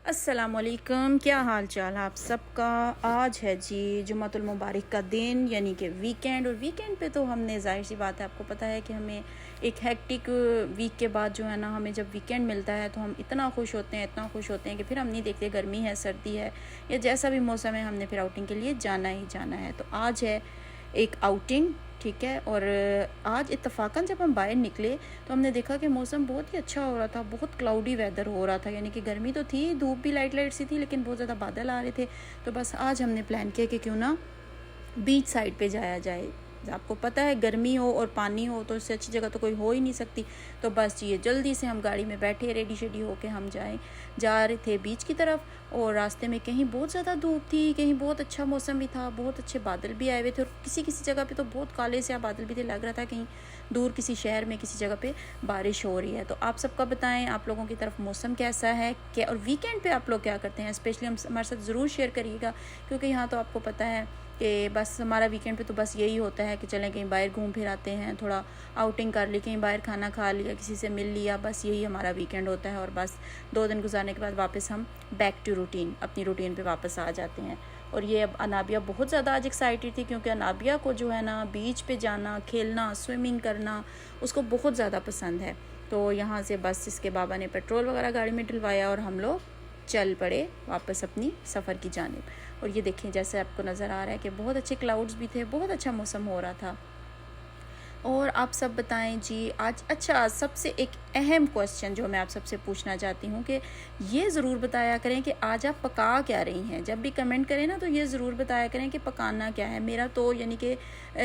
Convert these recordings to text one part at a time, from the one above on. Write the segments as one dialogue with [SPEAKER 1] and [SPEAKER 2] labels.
[SPEAKER 1] अस्सलामुअलैकुम, क्या हाल चाल आप सबका। आज है जी जुम्मतुल मुबारक का दिन, यानी कि वीकेंड। और वीकेंड पे तो हमने ज़ाहिर सी बात है, आपको पता है कि हमें एक हेक्टिक वीक के बाद जो है ना, हमें जब वीकेंड मिलता है तो हम इतना खुश होते हैं, इतना खुश होते हैं कि फिर हम नहीं देखते गर्मी है, सर्दी है या जैसा भी मौसम है, हमने फिर आउटिंग के लिए जाना ही जाना है। तो आज है एक आउटिंग, ठीक है। और आज इत्तफाकन जब हम बाहर निकले तो हमने देखा कि मौसम बहुत ही अच्छा हो रहा था, बहुत क्लाउडी वेदर हो रहा था, यानी कि गर्मी तो थी, धूप भी लाइट लाइट सी थी, लेकिन बहुत ज़्यादा बादल आ रहे थे। तो बस आज हमने प्लान किया कि क्यों ना बीच साइड पे जाया जाए। आपको पता है गर्मी हो और पानी हो तो इससे अच्छी जगह तो कोई हो ही नहीं सकती। तो बस ये जल्दी से हम गाड़ी में बैठे, रेडी शेडी होके हम जा रहे थे बीच की तरफ। और रास्ते में कहीं बहुत ज़्यादा धूप थी, कहीं बहुत अच्छा मौसम भी था, बहुत अच्छे बादल भी आए हुए थे, और किसी किसी जगह पे तो बहुत काले से बादल भी थे। लग रहा था कहीं दूर किसी शहर में किसी जगह पे बारिश हो रही है। तो आप सबका बताएं, आप लोगों की तरफ मौसम कैसा है क्या, और वीकेंड पे आप लोग क्या करते हैं, स्पेशली हम हमारे साथ ज़रूर शेयर करिएगा। क्योंकि यहाँ तो आपको पता है कि बस हमारा वीकेंड पे तो बस यही होता है कि चलें कहीं बाहर घूम फिर आते हैं, थोड़ा आउटिंग कर ली, कहीं बाहर खाना खा लिया, किसी से मिल लिया, बस यही हमारा वीकेंड होता है। और बस 2 दिन गुजारने के बाद वापस हम बैक टू रूटीन, अपनी रूटीन पे वापस आ जाते हैं। और ये अब अनाबिया बहुत ज़्यादा आज एक्साइटेड थी, क्योंकि अनाबिया को जो है ना बीच पे जाना, खेलना, स्विमिंग करना उसको बहुत ज़्यादा पसंद है। तो यहाँ से बस इसके बाबा ने पेट्रोल वगैरह गाड़ी में डलवाया और हम लोग चल पड़े वापस अपनी सफ़र की जानिब। और ये देखें, जैसे आपको नज़र आ रहा है कि बहुत अच्छे क्लाउड्स भी थे, बहुत अच्छा मौसम हो रहा था। और आप सब बताएं जी आज। अच्छा, सबसे एक अहम क्वेश्चन जो मैं आप सबसे पूछना चाहती हूँ कि ये ज़रूर बताया करें कि आज आप पका क्या रही हैं। जब भी कमेंट करें ना तो ये ज़रूर बताया करें कि पकाना क्या है। मेरा तो यानी कि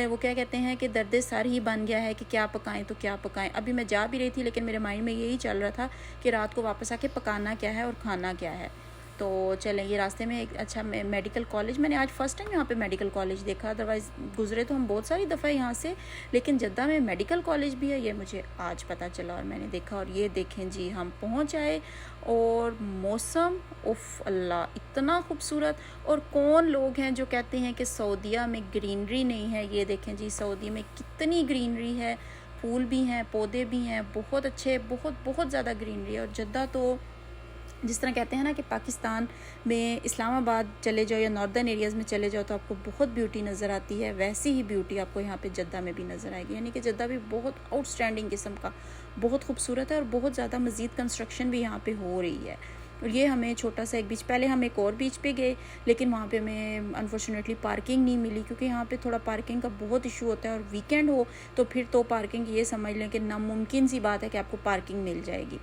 [SPEAKER 1] वो क्या कहते हैं कि दर्द सर ही बन गया है कि क्या पकाएं तो क्या पकाएं। अभी मैं जा भी रही थी, लेकिन मेरे माइंड में यही चल रहा था कि रात को वापस आके पकाना क्या है और खाना क्या है। तो चलें, ये रास्ते में एक अच्छा मेडिकल कॉलेज, मैंने आज फ़र्स्ट टाइम यहाँ पे मेडिकल कॉलेज देखा। अदरवाइज़ गुज़रे तो हम बहुत सारी दफ़ा यहाँ से, लेकिन जद्दा में मेडिकल कॉलेज भी है ये मुझे आज पता चला और मैंने देखा। और ये देखें जी, हम पहुँच आए और मौसम उफ़ अल्लाह इतना खूबसूरत। और कौन लोग हैं जो कहते हैं कि सऊदीया में ग्रीनरी नहीं है। ये देखें जी, सऊदी में कितनी ग्रीनरी है, फूल भी हैं, पौधे भी हैं, बहुत अच्छे, बहुत बहुत ज़्यादा ग्रीनरी है। और जद्दा तो जिस तरह कहते हैं ना कि पाकिस्तान में इस्लामाबाद चले जाओ या नॉर्दर्न एरियाज़ में चले जाओ तो आपको बहुत ब्यूटी नज़र आती है, वैसी ही ब्यूटी आपको यहाँ पे जद्दा में भी नज़र आएगी। यानी कि जद्दा भी बहुत आउटस्टैंडिंग किस्म का, बहुत खूबसूरत है, और बहुत ज़्यादा मज़ीद कंस्ट्रक्शन भी यहाँ पे हो रही है। और ये हमें छोटा सा एक बीच, पहले हम एक और बीच पे गए, लेकिन वहाँ पे हमें अनफॉर्चुनेटली पार्किंग नहीं मिली, क्योंकि यहाँ पे थोड़ा पार्किंग का बहुत इशू होता है। और वीकेंड हो तो फिर तो पार्किंग ये समझ लें कि नामुमकिन सी बात है कि आपको पार्किंग मिल जाएगी।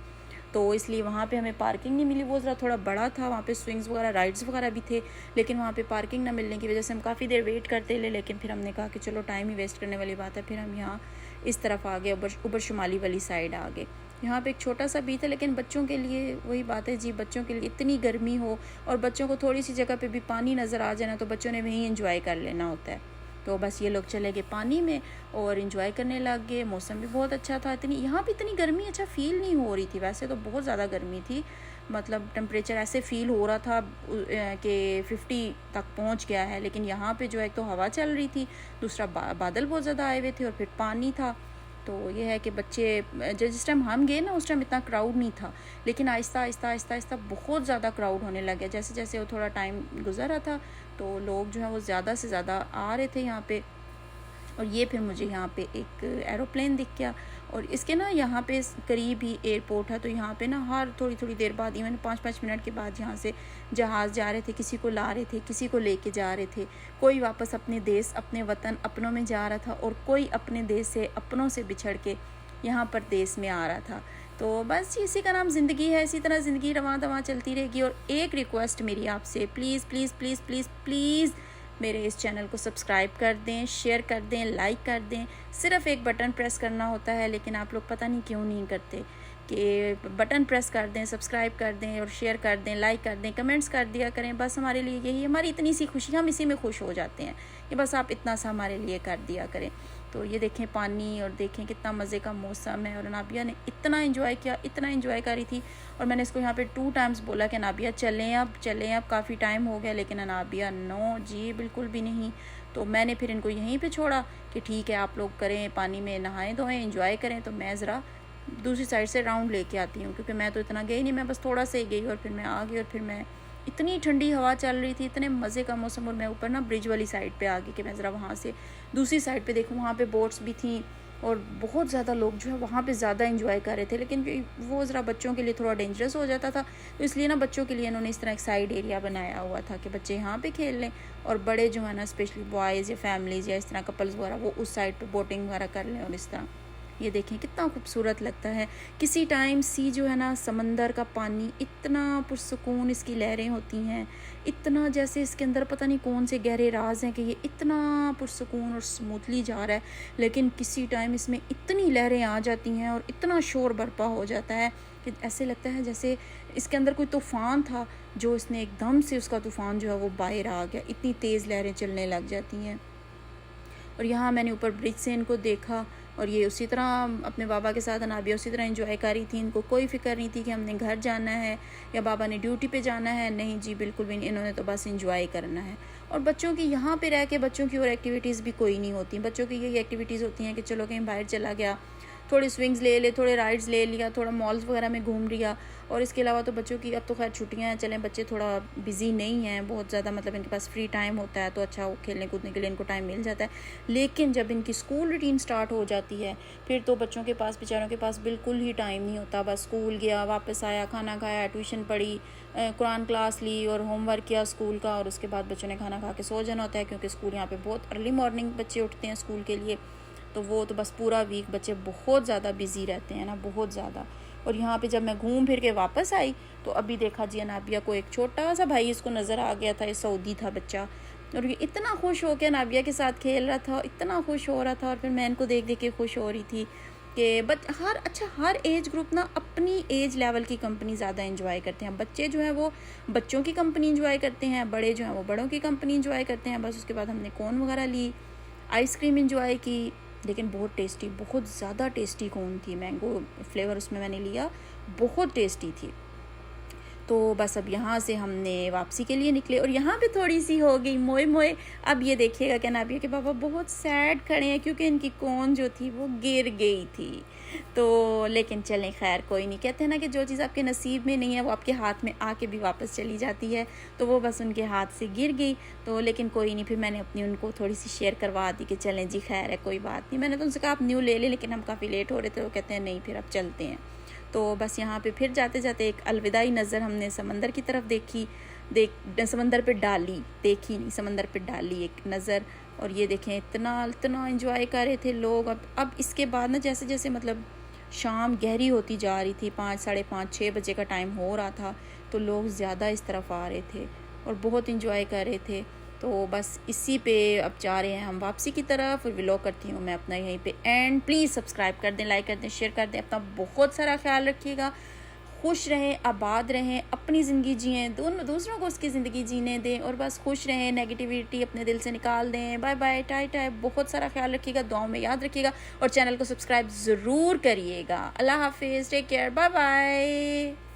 [SPEAKER 1] तो इसलिए वहाँ पे हमें पार्किंग नहीं मिली। वो ज़रा थोड़ा बड़ा था, वहाँ पे स्विंग्स वगैरह, राइड्स वगैरह भी थे, लेकिन वहाँ पे पार्किंग ना मिलने की वजह से हम काफ़ी देर वेट करते रहे। लेकिन फिर हमने कहा कि चलो टाइम ही वेस्ट करने वाली बात है, फिर हम यहाँ इस तरफ आ गए, ऊबर शुमाली वाली साइड आ गए। यहाँ पे एक छोटा सा बीच है, लेकिन बच्चों के लिए वही बात है जी, बच्चों के लिए इतनी गर्मी हो और बच्चों को थोड़ी सी जगह पे भी पानी नज़र आ जाए ना तो बच्चों ने वहीं एंजॉय कर लेना होता है। तो बस ये लोग चले गए पानी में और इन्जॉय करने लग गए। मौसम भी बहुत अच्छा था, इतनी यहाँ भी इतनी गर्मी अच्छा फ़ील नहीं हो रही थी। वैसे तो बहुत ज़्यादा गर्मी थी, मतलब टेम्परेचर ऐसे फ़ील हो रहा था कि 50 तक पहुँच गया है। लेकिन यहाँ पे जो है तो हवा चल रही थी, दूसरा बादल बहुत ज़्यादा आए हुए थे और फिर पानी था। तो ये है कि बच्चे जिस टाइम हम गए ना उस टाइम इतना क्राउड नहीं था, लेकिन आहिस्ता आहिस्ता आहिस्ता आहिस्ता बहुत ज़्यादा क्राउड होने लग गया। जैसे जैसे वो थोड़ा टाइम गुजर रहा था तो लोग जो है वो ज़्यादा से ज़्यादा आ रहे थे यहाँ पे। और ये फिर मुझे यहाँ पे एक एरोप्लेन दिख गया, और इसके ना यहाँ पे करीब ही एयरपोर्ट है। तो यहाँ पे ना हर थोड़ी थोड़ी देर बाद, इवन 5-5 मिनट के बाद यहाँ से जहाज़ जा रहे थे, किसी को ला रहे थे, किसी को लेके जा रहे थे। कोई वापस अपने देश, अपने वतन, अपनों में जा रहा था, और कोई अपने देश से, अपनों से बिछड़ के यहाँ पर देश में आ रहा था। तो बस इसी का नाम ज़िंदगी है, इसी तरह ज़िंदगी रवां दवां चलती रहेगी। और एक रिक्वेस्ट मेरी आपसे, please please please please please मेरे इस चैनल को सब्सक्राइब कर दें, शेयर कर दें, लाइक कर दें। सिर्फ़ एक बटन प्रेस करना होता है, लेकिन आप लोग पता नहीं क्यों नहीं करते कि बटन प्रेस कर दें, सब्सक्राइब कर दें और शेयर कर दें, लाइक कर दें, कमेंट्स कर दिया करें। बस हमारे लिए यही, हमारी इतनी सी खुशी, हम इसी में खुश हो जाते हैं कि बस आप इतना सा हमारे लिए कर दिया करें। तो ये देखें पानी, और देखें कितना मज़े का मौसम है। और नाबिया ने इतना एंजॉय किया, इतना एंजॉय करी थी। और मैंने इसको यहाँ पे 2 टाइम्स बोला कि नाबिया चलें अब, चलें अब, काफ़ी टाइम हो गया, लेकिन नाबिया नो जी, बिल्कुल भी नहीं। तो मैंने फिर इनको यहीं पे छोड़ा कि ठीक है आप लोग करें, पानी में नहाएं धोएं, एंजॉय करें, तो मैं ज़रा दूसरी साइड से राउंड लेके आती हूँ, क्योंकि मैं तो इतना गई नहीं, मैं बस थोड़ा सा ही गई और फिर मैं आ गई। और फिर मैं, इतनी ठंडी हवा चल रही थी, इतने मज़े का मौसम, और मैं ऊपर ना ब्रिज वाली साइड पे आ गई कि मैं ज़रा वहाँ से दूसरी साइड पे देखूँ। वहाँ पे बोट्स भी थी और बहुत ज़्यादा लोग जो है वहाँ पे ज़्यादा एंजॉय कर रहे थे, लेकिन वो ज़रा बच्चों के लिए थोड़ा डेंजरस हो जाता था, तो इसलिए ना बच्चों के लिए इन्होंने इस तरह एक साइड एरिया बनाया हुआ था कि बच्चे यहाँ पे खेल लें, और बड़े जो है ना स्पेशली बॉयज़ या फैमिलीज़ या इस तरह कपल्स वगैरह वो उस साइड पे बोटिंग वगैरह कर लें। और इस तरह ये देखें कितना खूबसूरत लगता है। किसी टाइम सी जो है ना, समंदर का पानी इतना पुरसुकून, इसकी लहरें होती हैं, इतना जैसे इसके अंदर पता नहीं कौन से गहरे राज हैं कि ये इतना पुरसुकून और स्मूथली जा रहा है। लेकिन किसी टाइम इसमें इतनी लहरें आ जाती हैं और इतना शोर बर्पा हो जाता है कि ऐसे लगता है जैसे इसके अंदर कोई तूफ़ान था, जो इसने एकदम से उसका तूफ़ान जो है वो बाहर आ गया, इतनी तेज़ लहरें चलने लग जाती हैं। और यहाँ मैंने ऊपर ब्रिज से इनको देखा, और ये उसी तरह अपने बाबा के साथ अनाबिया उसी तरह एंजॉय कर रही थी। इनको कोई फ़िक्र नहीं थी कि हमने घर जाना है या बाबा ने ड्यूटी पे जाना है, नहीं जी बिल्कुल भी नहीं, इन्होंने तो बस एंजॉय करना है। और बच्चों की यहाँ पे रह के बच्चों की और एक्टिविटीज़ भी कोई नहीं होती, बच्चों की यही एक्टिविटीज़ होती हैं कि चलो कहीं बाहर चला गया, थोड़े स्विंग्स ले ले, थोड़े राइड्स ले लिया, थोड़ा मॉल्स वगैरह में घूम लिया। और इसके अलावा तो बच्चों की अब तो खैर छुट्टियां हैं, चलें बच्चे थोड़ा बिज़ी नहीं हैं बहुत ज़्यादा, मतलब इनके पास फ्री टाइम होता है तो अच्छा वो खेलने कूदने के लिए इनको टाइम मिल जाता है। लेकिन जब इनकी स्कूल रूटीन स्टार्ट हो जाती है फिर तो बच्चों के पास, बेचारों के पास बिल्कुल ही टाइम नहीं होता। बस स्कूल गया, वापस आया, खाना खाया, ट्यूशन पढ़ी, कुरान क्लास ली और होमवर्क किया स्कूल का, और उसके बाद बच्चों ने खाना खा के सो जाना होता है, क्योंकि स्कूल यहाँ पे बहुत अर्ली मॉर्निंग बच्चे उठते हैं स्कूल के लिए। तो वो तो बस पूरा वीक बच्चे बहुत ज़्यादा बिज़ी रहते हैं ना, बहुत ज़्यादा। और यहाँ पे जब मैं घूम फिर के वापस आई तो अभी देखा जी अनाबिया को एक छोटा सा भाई इसको नज़र आ गया था, ये सऊदी था बच्चा, और ये इतना खुश हो के अनाबिया के साथ खेल रहा था, इतना खुश हो रहा था। और फिर मैं इनको देख देख के खुश हो रही थी कि हर एज ग्रुप ना अपनी एज लेवल की कंपनी ज़्यादा एंजॉय करते हैं। बच्चे जो हैं वो बच्चों की कंपनी एंजॉय करते हैं, बड़े जो हैं वो बड़ों की कंपनी एंजॉय करते हैं। बस उसके बाद हमने कोन वगैरह ली, आइसक्रीम एंजॉय की, लेकिन बहुत टेस्टी, बहुत ज़्यादा टेस्टी कोन थी, मैंगो फ्लेवर उसमें मैंने लिया, बहुत टेस्टी थी। तो बस अब यहाँ से हमने वापसी के लिए निकले, और यहाँ पे थोड़ी सी हो गई मोए मोए। अब ये देखिएगा कि नाबिया के पापा बहुत सैड खड़े हैं क्योंकि इनकी कोन जो थी वो गिर गई थी। तो लेकिन चलें खैर कोई नहीं, कहते हैं ना कि जो चीज़ आपके नसीब में नहीं है वो आपके हाथ में आके भी वापस चली जाती है, तो वो बस उनके हाथ से गिर गई। तो लेकिन कोई नहीं, फिर मैंने अपनी उनको थोड़ी सी शेयर करवा दी कि चलें जी खैर है कोई बात नहीं। मैंने तो उनसे कहा आप न्यू ले लें, लेकिन हम काफ़ी लेट हो रहे थे, वो कहते हैं नहीं फिर अब चलते हैं। तो बस यहाँ पे फिर जाते जाते एक अलविदाई नज़र हमने समंदर की तरफ देखी, समंदर पे डाली, देखी नहीं, समंदर पे डाली एक नज़र। और ये देखें इतना इतना एंजॉय कर रहे थे लोग। अब इसके बाद ना जैसे जैसे मतलब शाम गहरी होती जा रही थी, 5, साढ़े 5, 6 बजे का टाइम हो रहा था, तो लोग ज़्यादा इस तरफ आ रहे थे और बहुत एंजॉय कर रहे थे। तो बस इसी पे अब जा रहे हैं हम वापसी की तरफ, और व्लॉग करती हूँ मैं अपना यहीं पे एंड। प्लीज़ सब्सक्राइब कर दें, लाइक कर दें, शेयर कर दें। अपना बहुत सारा ख्याल रखिएगा, खुश रहें, आबाद रहें, अपनी ज़िंदगी जिएँ, दूसरों को उसकी ज़िंदगी जीने दें, और बस खुश रहें, नेगेटिविटी अपने दिल से निकाल दें। बाय बाय, टाई टाई, बहुत सारा ख्याल रखिएगा, दुआओं में याद रखिएगा, और चैनल को सब्सक्राइब ज़रूर करिएगा। अल्लाह हाफिज़, टेक केयर, बाय बाय।